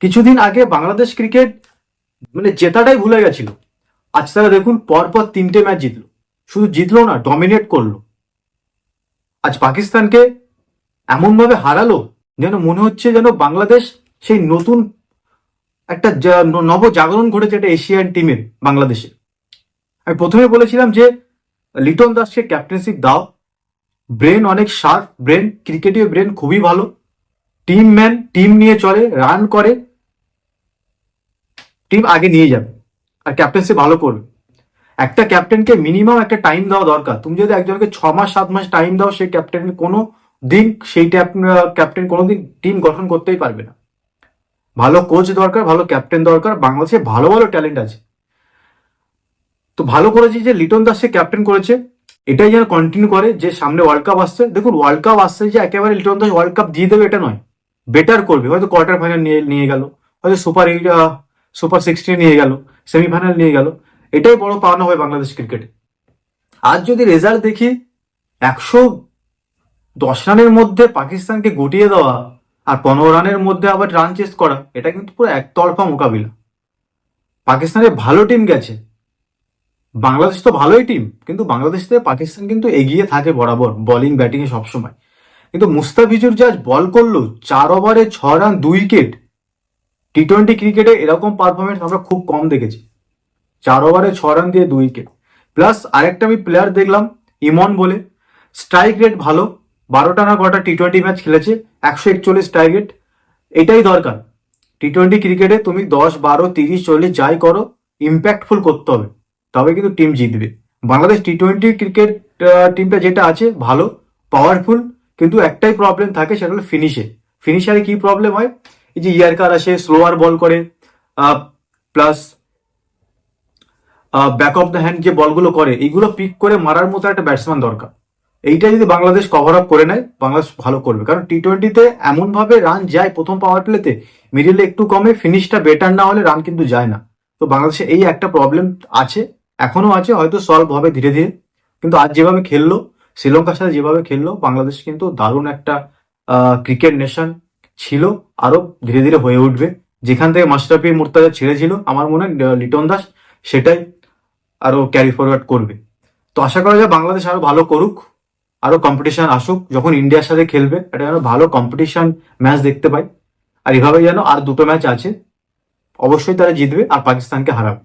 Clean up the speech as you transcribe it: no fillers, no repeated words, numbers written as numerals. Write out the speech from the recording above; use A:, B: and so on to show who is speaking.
A: কিছুদিন আগে বাংলাদেশ ক্রিকেট মানে জেতাটাই ভুলে গেছিল। আজ তারা দেখুন পরপর 3টে ম্যাচ জিতলো, শুধু জিতলো না, ডমিনেট করলো। আজ পাকিস্তানকে এমন ভাবে হারালো যেন মনে হচ্ছে যেন বাংলাদেশ সেই নতুন একটা নব জাগরণ ঘটেছে একটা এশিয়ান টিমের বাংলাদেশে। আমি প্রথমে বলেছিলাম যে লিটন দাসকে ক্যাপ্টেনশিপ দাও, ব্রেন অনেক শার্প, ব্রেন ক্রিকেটীয় ব্রেন খুবই ভালো, টিম ম্যান, টিম নিয়ে চলে, রান করে, টিম আগে নিয়ে যাবে আর ক্যাপ্টেন্সি ভালো করবে। একটা ক্যাপ্টেনকে মিনিমাম একটা টাইম দেওয়া দরকার। তুমি যদি একজনকে 6 মাস 7 মাস টাইম দাও, সেই ক্যাপ্টেন কোনো দিন সেই ক্যাপ্টেন কোনোদিন টিম গঠন করতেই পারবে না। ভালো কোচ দরকার, ভালো ক্যাপ্টেন দরকার। বাংলাদেশে ভালো ভালো ট্যালেন্ট আছে। তো ভালো করেছে যে লিটন দাসকে ক্যাপ্টেন করেছে, এটাই যেন কন্টিনিউ করে। যে সামনে ওয়ার্ল্ড কাপ আসছে, দেখুন ওয়ার্ল্ড কাপ আসছে যে একেবারে লিটন দাস ওয়ার্ল্ড কাপ দিয়ে দেবে এটা নয়, বেটার করবে। হয়তো কোয়ার্টার ফাইনাল নিয়ে নিয়ে গেল, হয়তো সুপার 16 নিয়ে গেল, সেমিফাইনাল নিয়ে গেল, এটাই বড় পাওনা হয় বাংলাদেশ ক্রিকেটে। আজ যদি রেজাল্ট দেখি, 110 রানের মধ্যে পাকিস্তানকে গুটিয়ে দেওয়া আর 15 রানের মধ্যে আবার রান চেস করা, এটা কিন্তু পুরো একতরফা মোকাবিলা। পাকিস্তানের ভালো টিম গেছে, বাংলাদেশ তো ভালোই টিম, কিন্তু বাংলাদেশ থেকে পাকিস্তান কিন্তু এগিয়ে থাকে বরাবর বোলিং ব্যাটিংয়ে সবসময়। কিন্তু মুস্তাফিজুর যা বল করলো, 4 ওভারে 6 রান 2 উইকেট। টি-20 ক্রিকেটে এরকম পারফরমেন্স আমরা খুব কম দেখেছি। 4 ওভারে 6 রান দিয়ে 2 উইকেট। প্লাস আরেকটা আমি প্লেয়ার দেখলাম, ইমন বলে, স্ট্রাইক রেট ভালো, 12টা না কটা টি-20 ম্যাচ খেলেছে, 141 স্ট্রাইক রেট। এটাই দরকার টি-20 ক্রিকেটে। তুমি 10, 12, 30, 40 যাই করো, ইম্প্যাক্টফুল করতে হবে, তবে কিন্তু টিম জিতবে। বাংলাদেশ টি-20 ক্রিকেট টিমটা যেটা আছে ভালো, পাওয়ারফুল, কিন্তু একটাই প্রবলেম থাকে, সেটা হলো ফিনিশারে কি প্রবলেম হয়, এই যে ইয়ারকার আসে, স্লোয়ার বল করে, plus back of the hand যে বলগুলো করে, এইগুলো পিক করে মারার মতো একটা ব্যাটসম্যান দরকার। এইটা যদি বাংলাদেশ কভার আপ করে নেয়, বাংলাদেশ ভালো করবে। কারণ টি-20তে এমনভাবে রান যায় প্রথম পাওয়ার প্লেতে, মিডিলে একটু কমে, ফিনিশটা বেটার না হলে রান কিন্তু যায় না। তো বাংলাদেশে এই একটা প্রবলেম আছে, এখনো আছে, হয়তো সলভ হবে ধীরে ধীরে। কিন্তু আজ যেভাবে খেললো, শ্রীলঙ্কার সাথে যেভাবে খেললো, বাংলাদেশ কিন্তু দারুণ একটা ক্রিকেট নেশন ছিল, আরো ধীরে ধীরে হয়ে উঠবে। যেখান থেকে মাশরাফি মুর্তজা ছেড়েছিল, আমার মনে হয় লিটন দাস সেটাই আরো ক্যারি ফরওয়ার্ড করবে। তো আশা করা যায় বাংলাদেশ আরো ভালো করুক, আরো কম্পিটিশন আসুক। যখন ইন্ডিয়ার সাথে খেলবে, এটা যেন ভালো কম্পিটিশন ম্যাচ দেখতে পাই। আর এভাবে যেন আর 2টো ম্যাচ আছে, অবশ্যই তারা জিতবে আর পাকিস্তানকে হারাবে।